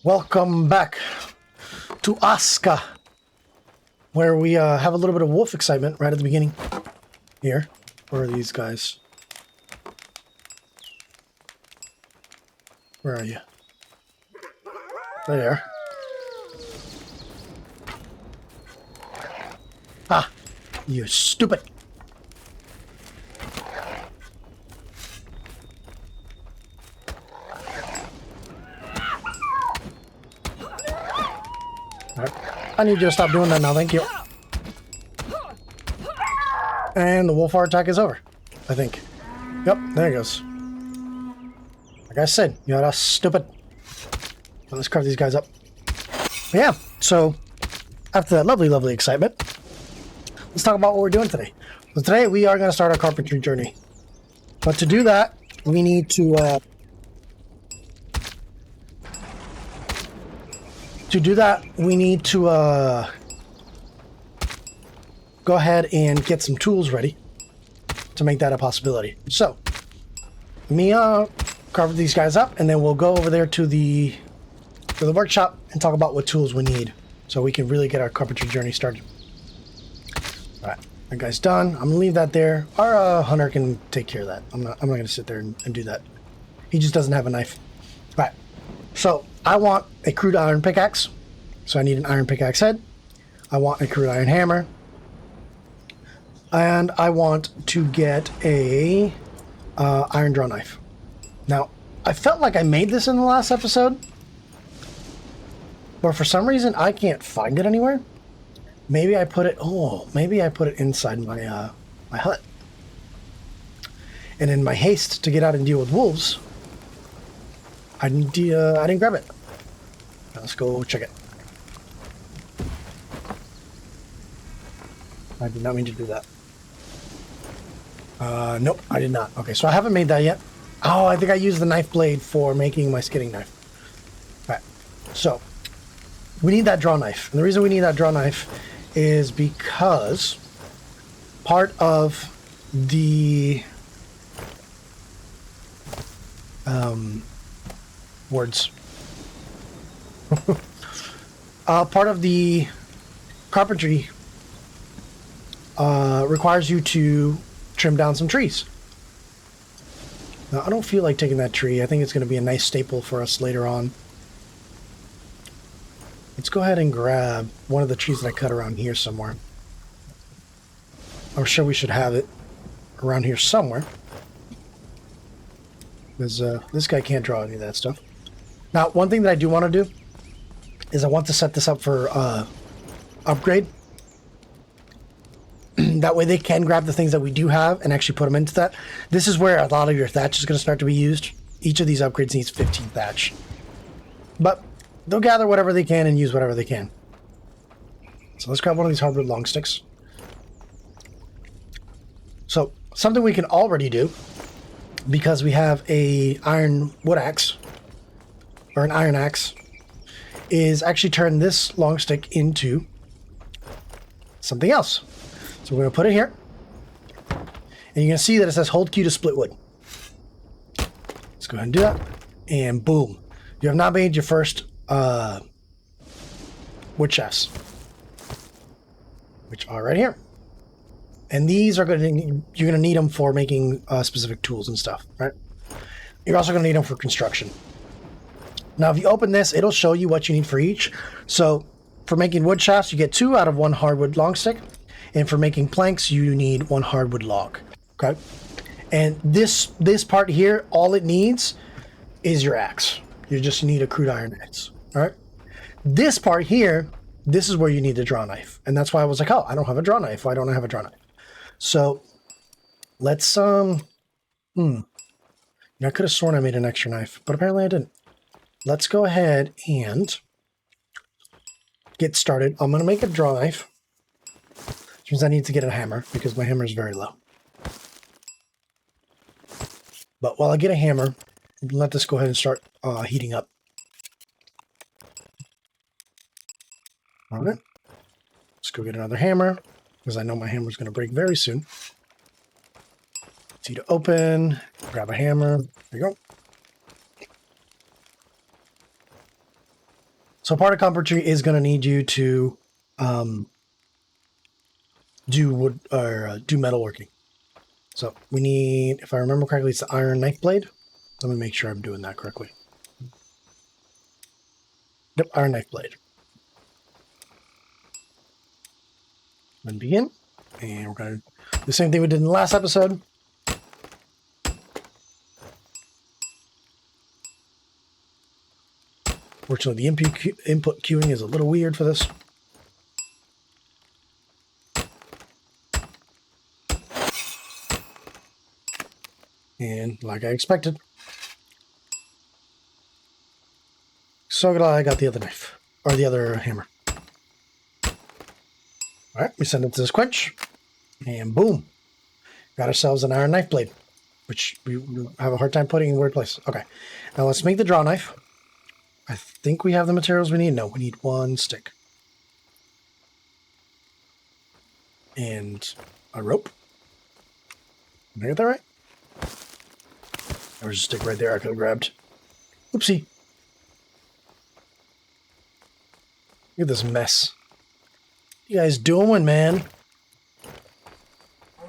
Welcome back to Aska, where we have a little bit of wolf excitement right at the beginning. Here, where are these guys? Where are you? There. Ah, you stupid. Alright. I need you to stop doing that now, thank you. And the wolf attack is over, I think. Yep, there it goes. Like I said, you're not stupid. Well, let's carve these guys up. Yeah, so after that lovely, lovely excitement, let's talk about what we're doing today. So today we are going to start our carpentry journey. But to do that, we need to go ahead and get some tools ready to make that a possibility. So let me carve these guys up, and then we'll go over there to the workshop and talk about what tools we need so we can really get our carpentry journey started. All right, that guy's done. I'm gonna leave that there. Our hunter can take care of that. I'm not gonna sit there and do that. He just doesn't have a knife. All right, so I want a crude iron pickaxe, so I need an iron pickaxe head. I want a crude iron hammer, and I want to get a iron draw knife. Now, I felt like I made this in the last episode, but for some reason I can't find it anywhere. Maybe I put it. Oh, maybe I put it inside my my hut. And in my haste to get out and deal with wolves, I didn't grab it. Now let's go check it. I did not mean to do that. Nope, I did not. Okay, so I haven't made that yet. Oh, I think I used the knife blade for making my skidding knife. All right, so we need that draw knife. And the reason we need that draw knife is because part of the part of the carpentry requires you to trim down some trees. Now, I don't feel like taking that tree. I think it's going to be a nice staple for us later on. Let's go ahead and grab one of the trees that I cut around here somewhere. I'm sure we should have it around here somewhere, because this guy can't draw any of that stuff. Now, one thing that I do want to do is I want to set this up for upgrade. That way they can grab the things that we do have and actually put them into that. This is where a lot of your thatch is going to start to be used. Each of these upgrades needs 15 thatch. But they'll gather whatever they can and use whatever they can. So let's grab one of these hardwood long sticks. So something we can already do, because we have a iron wood axe, or an iron axe, is actually turn this long stick into something else. So we're going to put it here, and you're going to see that it says hold Q to split wood. Let's go ahead and do that, and boom. You have now made your first wood shafts, which are right here. And these are you're going to need them for making specific tools and stuff, right? You're also going to need them for construction. Now, if you open this, it'll show you what you need for each. So for making wood shafts, you get 2 out of 1 hardwood long stick. And for making planks, you need 1 hardwood log. Okay? And this part here, all it needs is your axe. You just need a crude iron axe. All right? This part here, this is where you need the draw knife. And that's why I was like, oh, I don't have a draw knife. Why don't I have a draw knife? So let's I could have sworn I made an extra knife, but apparently I didn't. Let's go ahead and get started. I'm going to make a draw knife. Which means I need to get a hammer because my hammer is very low. But while I get a hammer, let this go ahead and start heating up. All right. Let's go get another hammer because I know my hammer is going to break very soon. See to open, grab a hammer. There you go. So part of carpentry is going to need you to do wood or do metalworking. So we need, if I remember correctly, it's the iron knife blade. Let me make sure I'm doing that correctly. Yep, iron knife blade. Then begin. And we're going to do the same thing we did in the last episode. Fortunately, the input queuing is a little weird for this. And like I expected. So glad I got the other knife. Or the other hammer. Alright, we send it to this quench. And boom. Got ourselves an iron knife blade. Which we have a hard time putting in weird places. Okay. Now let's make the draw knife. I think we have the materials we need. No, we need one stick. And a rope. Did I get that right? There was a stick right there I could have grabbed. Oopsie. Look at this mess. What you guys doing, man?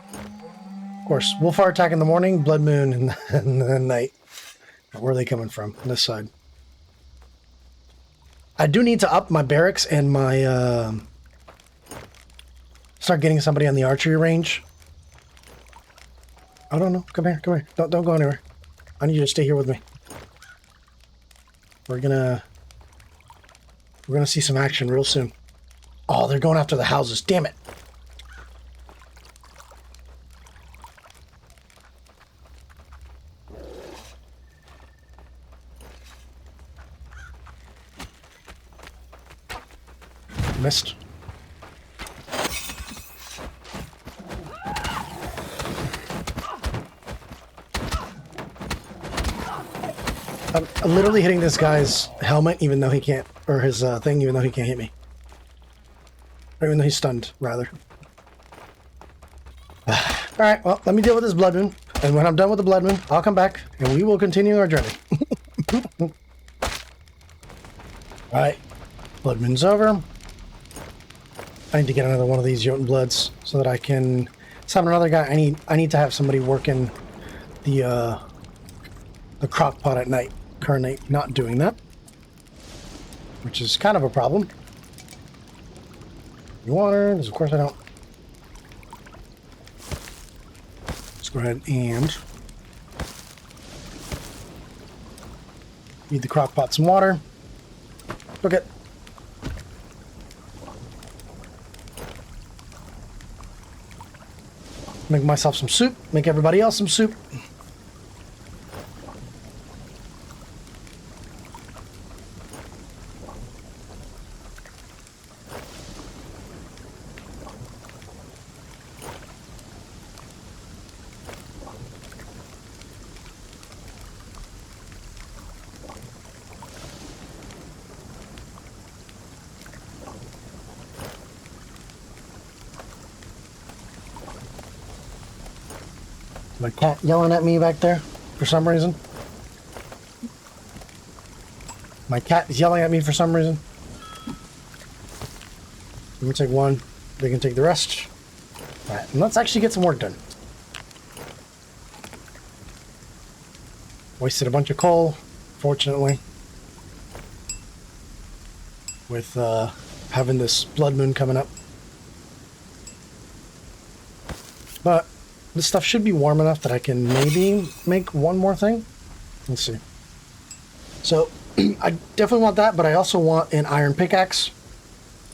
Of course, Wolfire attack in the morning, Blood Moon in the night. Where are they coming from? On this side. I do need to up my barracks and my start getting somebody on the archery range. I don't know. Come here, come here. Don't go anywhere. I need you to stay here with me. We're gonna see some action real soon. Oh, they're going after the houses. Damn it. Missed. I'm literally hitting this guy's helmet, even though he can't, or his thing, even though he can't hit me. Or even though he's stunned, rather. Alright, well, let me deal with this Blood Moon. And when I'm done with the Blood Moon, I'll come back, and we will continue our journey. Alright, Blood Moon's over. I need to get another one of these Jotun Bloods so that I can summon another guy. I need to have somebody working the crock pot at night. Currently not doing that, which is kind of a problem. Water, because of course I don't. Let's go ahead and feed the crock pot some water. Look at. Make myself some soup. Make everybody else some soup. My cat yelling at me back there for some reason. My cat is yelling at me for some reason. Let me take one. They can take the rest. Alright, and let's actually get some work done. Wasted a bunch of coal, fortunately. With having this Blood Moon coming up. But this stuff should be warm enough that I can maybe make one more thing. Let's see. So, I definitely want that, but I also want an iron pickaxe,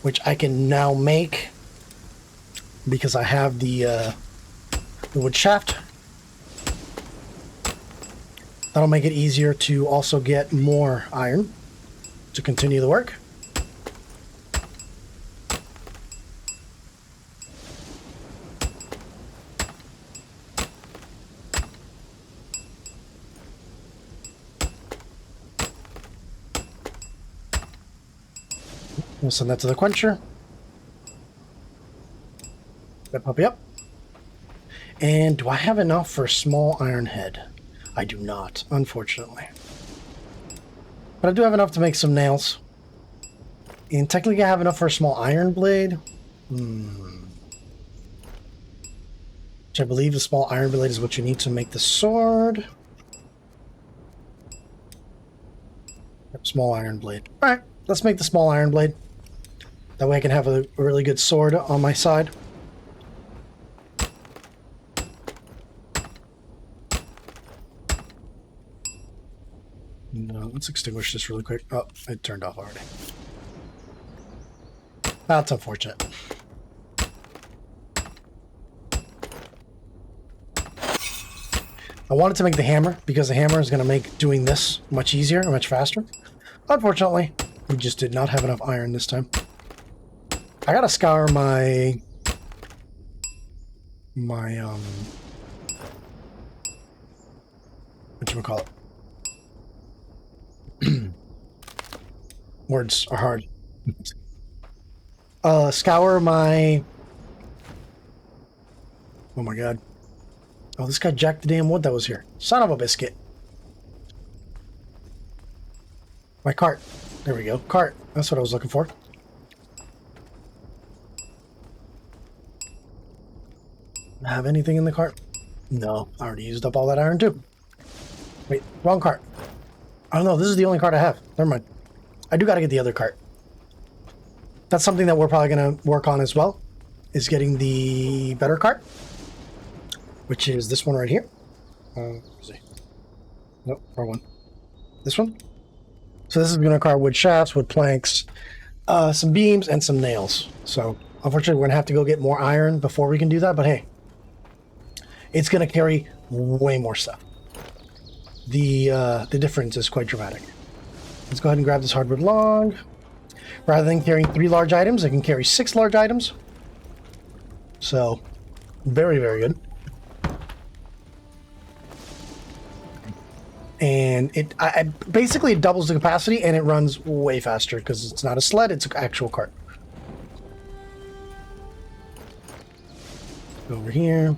which I can now make because I have the wood shaft. That'll make it easier to also get more iron to continue the work. We'll send that to the quencher. That puppy up. And do I have enough for a small iron head? I do not, unfortunately. But I do have enough to make some nails. And technically I have enough for a small iron blade. Which I believe the small iron blade is what you need to make the sword. Yep, small iron blade. Alright, let's make the small iron blade. That way I can have a really good sword on my side. No, let's extinguish this really quick. Oh, it turned off already. That's unfortunate. I wanted to make the hammer because the hammer is going to make doing this much easier and much faster. Unfortunately, we just did not have enough iron this time. I gotta scour my whatchamacallit? Words are hard. Scour my... Oh my god. Oh, this guy jacked the damn wood that was here. Son of a biscuit. My cart. There we go. Cart. That's what I was looking for. Have anything in the cart? No. I already used up all that iron too. Wait, wrong cart. Oh no, this is the only cart I have. Never mind. I do gotta get the other cart. That's something that we're probably gonna work on as well, is getting the better cart, which is this one right here. Let's see. Nope, wrong one. This one. So this is gonna require wood shafts, wood planks, some beams, and some nails. So unfortunately, we're gonna have to go get more iron before we can do that. But hey, it's gonna carry way more stuff. The difference is quite dramatic. Let's go ahead and grab this hardwood log. Rather than carrying 3 large items, I can carry 6 large items. So, very, very good. And basically it doubles the capacity and it runs way faster because it's not a sled, it's an actual cart. Go over here.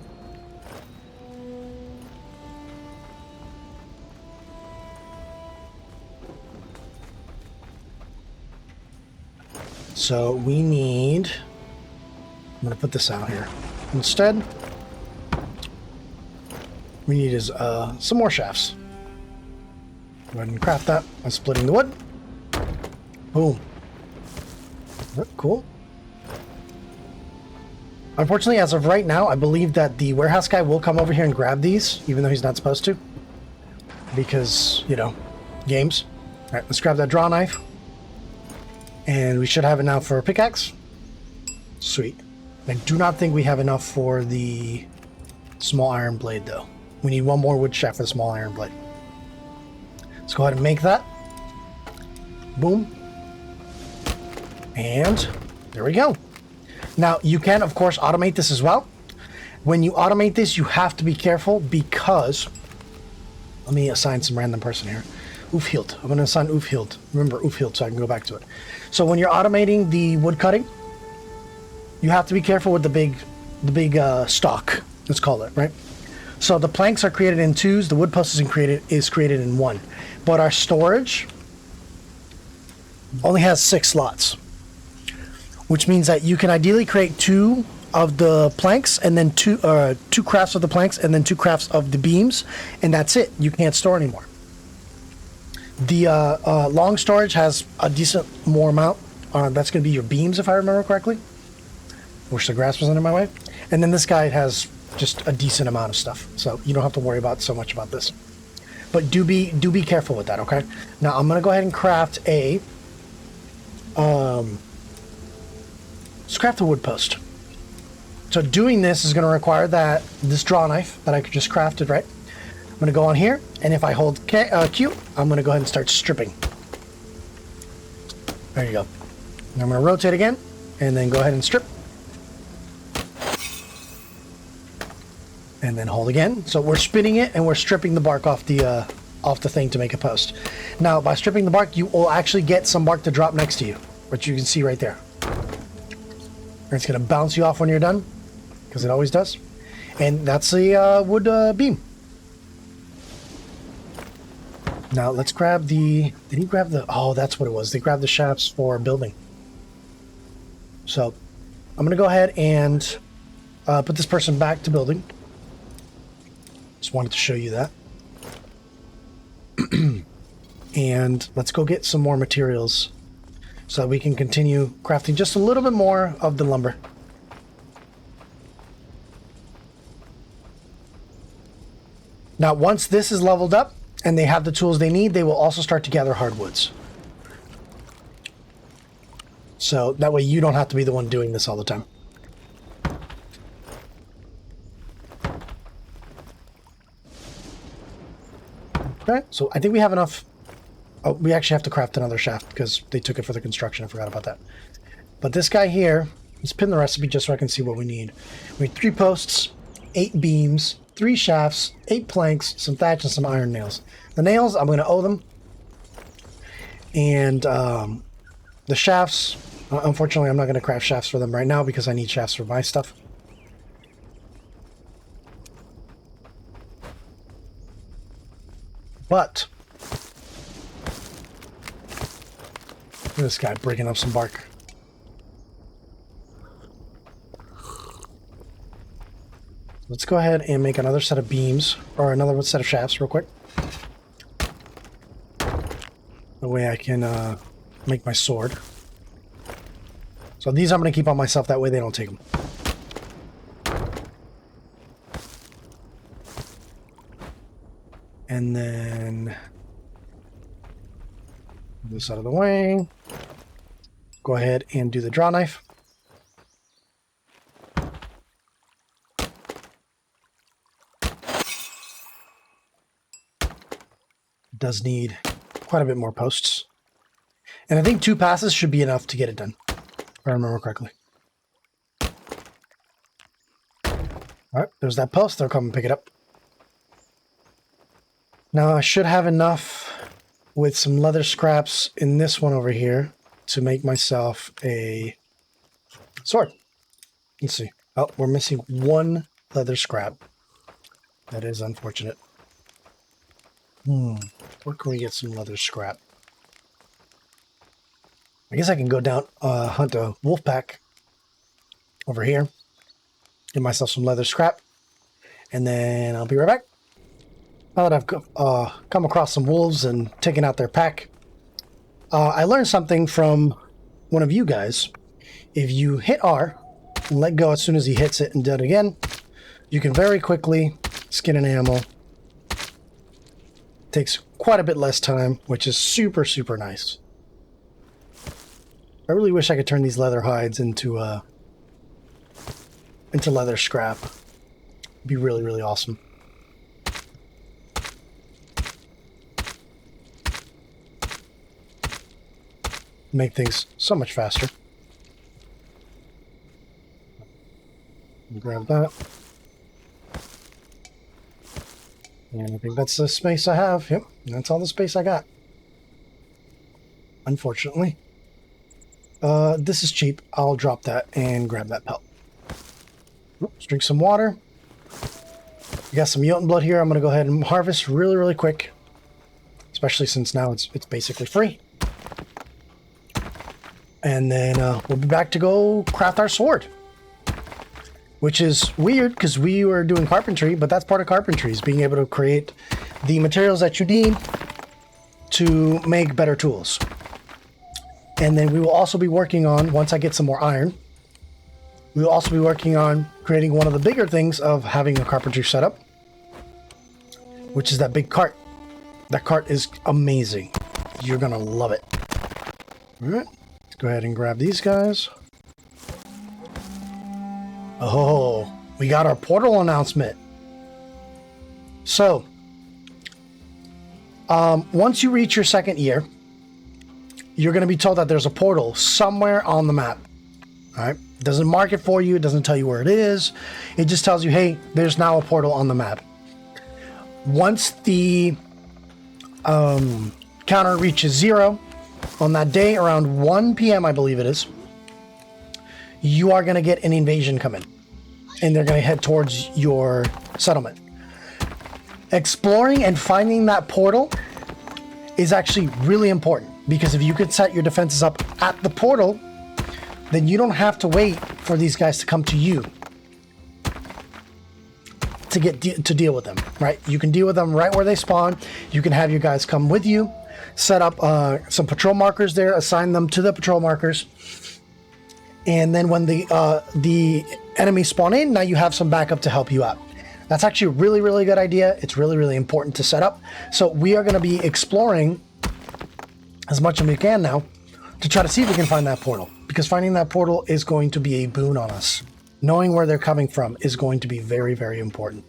So we need... I'm going to put this out here. Instead, we need is some more shafts. Go ahead and craft that by splitting the wood. Boom. Oh, cool. Unfortunately, as of right now, I believe that the warehouse guy will come over here and grab these, even though he's not supposed to. Because, you know, games. Alright, let's grab that draw knife. And we should have it now for a pickaxe. Sweet. I do not think we have enough for the small iron blade, though. We need one more wood shaft for the small iron blade. Let's go ahead and make that. Boom. And there we go. Now, you can, of course, automate this as well. When you automate this, you have to be careful because... Let me assign some random person here. Oofhield. I'm going to assign Oofhield. Remember Oofhield so I can go back to it. So when you're automating the wood cutting, you have to be careful with the big stock, let's call it, right? So the planks are created in 2s, the wood post is created in 1. But our storage only has 6 slots, which means that you can ideally create 2 of the planks and then 2 crafts of the planks and then 2 crafts of the beams, and that's it. You can't store anymore. The long storage has a decent more amount. That's going to be your beams, if I remember correctly. Wish the grass wasn't in my way. And then this guy has just a decent amount of stuff, so you don't have to worry about so much about this. But do be careful with that, okay? Now I'm going to go ahead and craft a let's craft a wood post. So doing this is going to require this draw knife that I just crafted, right? I'm going to go on here, and if I hold Q, I'm going to go ahead and start stripping. There you go. And I'm going to rotate again, and then go ahead and strip. And then hold again. So we're spinning it, and we're stripping the bark off the thing to make a post. Now, by stripping the bark, you will actually get some bark to drop next to you, which you can see right there. And it's going to bounce you off when you're done, because it always does. And that's the wood beam. Now let's grab the... Did he grab the... Oh, that's what it was. They grabbed the shafts for building. So I'm going to go ahead and put this person back to building. Just wanted to show you that. And let's go get some more materials so that we can continue crafting just a little bit more of the lumber. Now, once this is leveled up and they have the tools they need, they will also start to gather hardwoods. So that way you don't have to be the one doing this all the time. Okay, so I think we have enough. Oh, we actually have to craft another shaft because they took it for the construction. I forgot about that. But this guy here, let's pin the recipe just so I can see what we need. We need 3 posts, 8 beams, 3 shafts, 8 planks, some thatch, and some iron nails. The nails, I'm going to owe them. And the shafts, unfortunately, I'm not going to craft shafts for them right now because I need shafts for my stuff. But look at this guy breaking up some bark. Let's go ahead and make another set of beams, or another set of shafts real quick. That way I can make my sword. So these I'm going to keep on myself, that way they don't take them. And then this out of the way. Go ahead and do the draw knife. Does need quite a bit more posts. And I think 2 passes should be enough to get it done, if I remember correctly. Alright, there's that post. They'll come and pick it up. Now I should have enough with some leather scraps in this one over here to make myself a sword. Let's see. Oh, we're missing 1 leather scrap. That is unfortunate. Where can we get some leather scrap? I guess I can go down, hunt a wolf pack over here. Get myself some leather scrap. And then I'll be right back. Now that I've come across some wolves and taken out their pack, I learned something from one of you guys. If you hit R, and let go as soon as he hits it and do it again, you can very quickly skin an animal. Takes quite a bit less time, which is super, super nice. I really wish I could turn these leather hides into leather scrap. It'd be really, really awesome. Make things so much faster. Grab that. And I think that's the space I have. Yep, that's all the space I got. Unfortunately. This is cheap. I'll drop that and grab that pelt. Let's drink some water. We got some Jotun blood here. I'm going to go ahead and harvest really, really quick. Especially since now it's basically free. And then we'll be back to go craft our sword. Which is weird because we were doing carpentry, but that's part of carpentry, is being able to create the materials that you need to make better tools. And then we will also be working on, once I get some more iron, we will also be working on creating one of the bigger things of having a carpentry setup, which is that big cart. That cart is amazing. You're going to love it. All right, let's go ahead and grab these guys. Oh, we got our portal announcement. So, once you reach your 2nd year, you're going to be told that there's a portal somewhere on the map. All right? It doesn't mark it for you. It doesn't tell you where it is. It just tells you, hey, there's now a portal on the map. Once the counter reaches 0 on that day, around 1 p.m., I believe it is, you are going to get an invasion coming. And they're going to head towards your settlement. Exploring and finding that portal is actually really important, because if you could set your defenses up at the portal, then you don't have to wait for these guys to come to you to to deal with them, right? You can deal with them right where they spawn. You can have your guys come with you, set up some patrol markers there, assign them to the patrol markers, and then when the enemies spawn in, now you have some backup to help you out. That's actually a really, really good idea. It's really, really important to set up. So we are going to be exploring as much as we can now to try to see if we can find that portal, because finding that portal is going to be a boon on us. Knowing where they're coming from is going to be very, very important.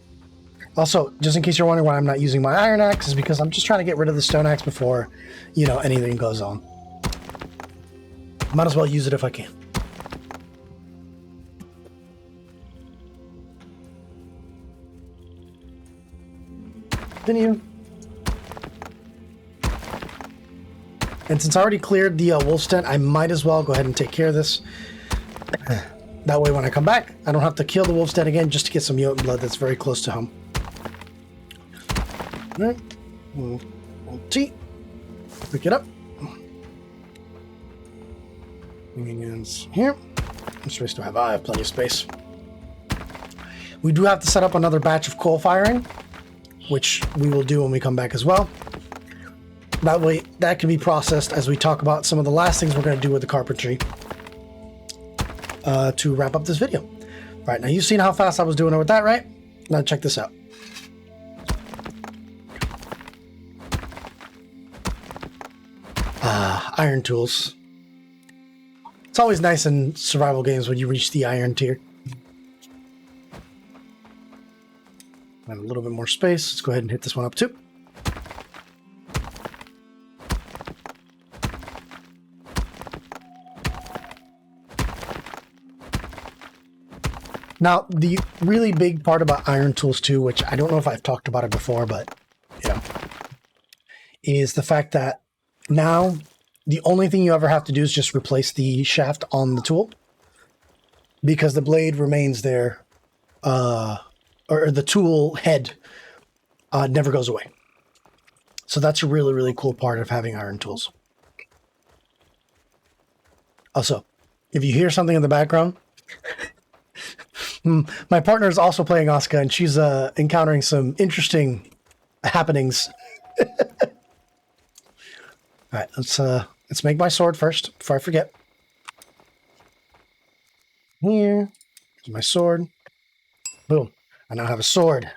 Also, just in case you're wondering why I'm not using my iron axe, is because I'm just trying to get rid of the stone axe before, you know, anything goes on. Might as well use it if I can. Continue. And since I already cleared the wolf's den, I might as well go ahead and take care of this. That way when I come back, I don't have to kill the wolf's den again just to get some mutant blood that's very close to home. All right. We'll T. Pick it up. Minions here. I'm supposed to have, I have plenty of space. We do have to set up another batch of coal firing, which we will do when we come back as well. That way, that can be processed as we talk about some of the last things we're going to do with the carpentry to wrap up this video. All right, now you've seen how fast I was doing it with that, right? Now check this out. Iron tools. It's always nice in survival games when you reach the iron tier. And a little bit more space. Let's go ahead and hit this one up too. Now, the really big part about iron tools too, which I don't know if I've talked about it before, but yeah, is the fact that now the only thing you ever have to do is just replace the shaft on the tool, because the blade remains there, or the tool head never goes away. So that's a really, really cool part of having iron tools. Also, if you hear something in the background, my partner is also playing Aska, and she's encountering some interesting happenings. All right, let's make my sword first before I forget. Here's my sword. Boom! I now have a sword.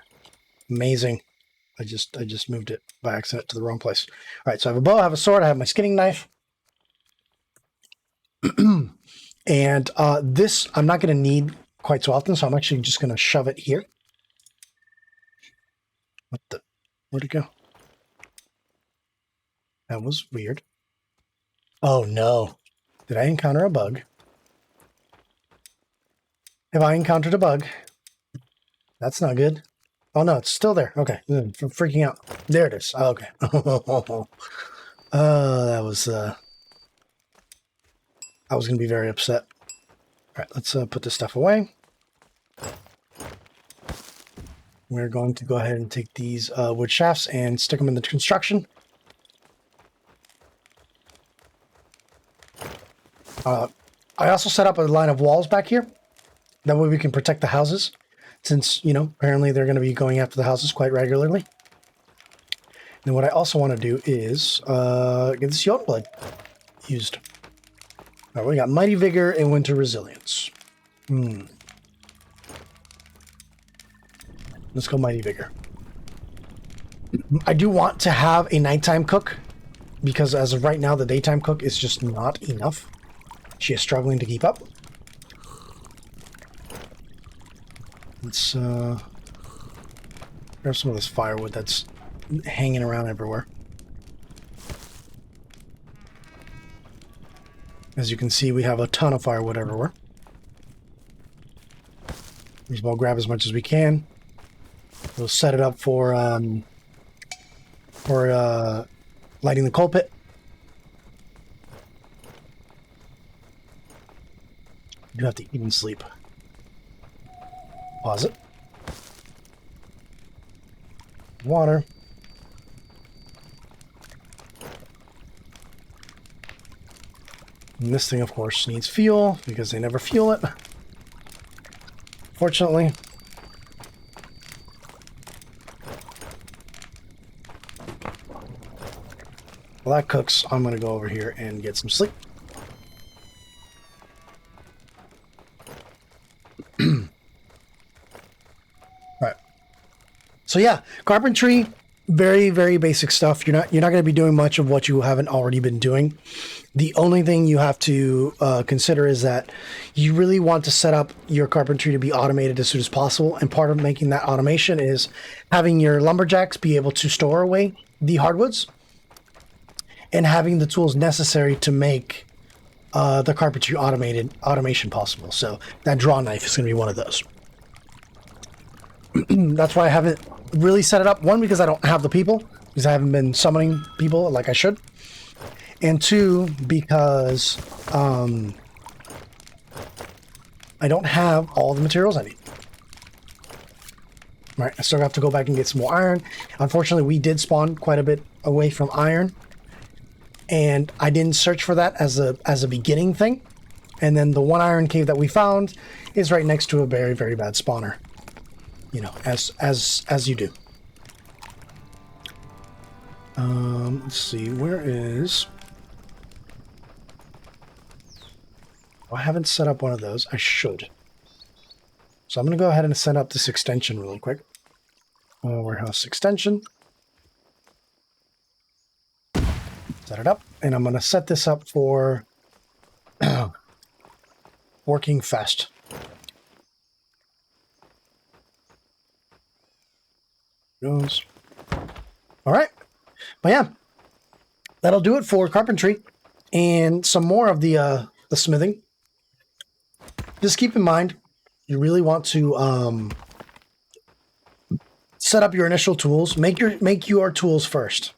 Amazing. I just moved it by accident to the wrong place. All right, so I have a bow, I have a sword, I have my skinning knife. And this I'm not going to need quite so often, so I'm actually just going to shove it here. What the? Where'd it go? That was weird. Oh no. Did I encounter a bug? Have I encountered a bug? That's not good. Oh no, it's still there. Okay. I'm freaking out. There it is. Oh, okay. That was I was going to be very upset. All right, let's put this stuff away. We're going to go ahead and take these wood shafts and stick them in the construction. I also set up a line of walls back here. That way we can protect the houses, since, you know, apparently they're going to be going after the houses quite regularly. And what I also want to do is get this Yote blood used. All right, we got Mighty Vigor and Winter Resilience. Let's go Mighty Vigor. I do want to have a nighttime cook, because as of right now, the daytime cook is just not enough. She is struggling to keep up. Let's grab some of this firewood that's hanging around everywhere. As you can see, we have a ton of firewood everywhere. As well, grab as much as we can. We'll set it up for lighting the coal pit. You do have to even sleep. Pause it. Water. And this thing, of course, needs fuel because they never fuel it. Fortunately. While that cooks, I'm going to go over here and get some sleep. Right. So yeah, carpentry, very, very basic stuff. You're not going to be doing much of what you haven't already been doing. The only thing you have to consider is that you really want to set up your carpentry to be automated as soon as possible. And part of making that automation is having your lumberjacks be able to store away the hardwoods and having the tools necessary to make the carpentry automation possible. So that draw knife is going to be one of those. That's why I haven't really set it up. One, because I don't have the people, because I haven't been summoning people like I should. And two, because I don't have all the materials I need. Right, I still have to go back and get some more iron. Unfortunately, we did spawn quite a bit away from iron. And I didn't search for that as a beginning thing. And then the one iron cave that we found is right next to a very, very bad spawner. You know, as you do. Let's see, where is... I haven't set up one of those. I should. So I'm going to go ahead and set up this extension really quick. Warehouse extension. Set it up. And I'm going to set this up for working fast. Goes. All right. But yeah, that'll do it for carpentry and some more of the smithing. Just keep in mind, you really want to set up your initial tools. Make your tools first.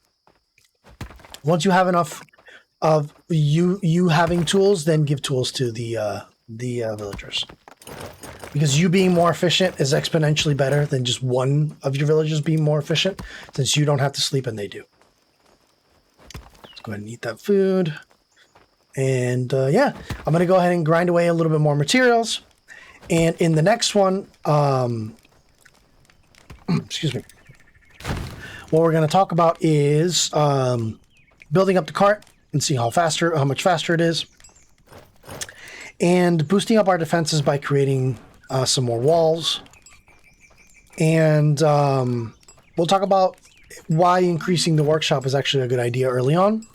Once you have enough of you having tools, then give tools to the villagers. Because you being more efficient is exponentially better than just one of your villagers being more efficient, since you don't have to sleep and they do. Let's go ahead and eat that food. And yeah, I'm going to go ahead and grind away a little bit more materials. And in the next one, excuse me, what we're going to talk about is building up the cart and see how much faster it is. And boosting up our defenses by creating some more walls. And we'll talk about why increasing the workshop is actually a good idea early on.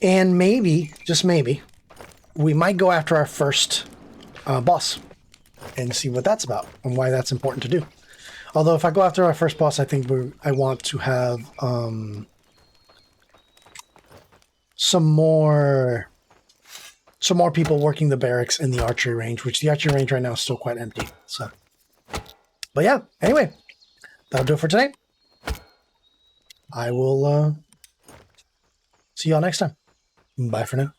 And maybe, just maybe, we might go after our first boss and see what that's about and why that's important to do. Although if I go after our first boss, I think I want to have some more people working the barracks in the archery range, which the archery range right now is still quite empty. So, but yeah, anyway, that'll do it for today. I will see y'all next time. Bye for now.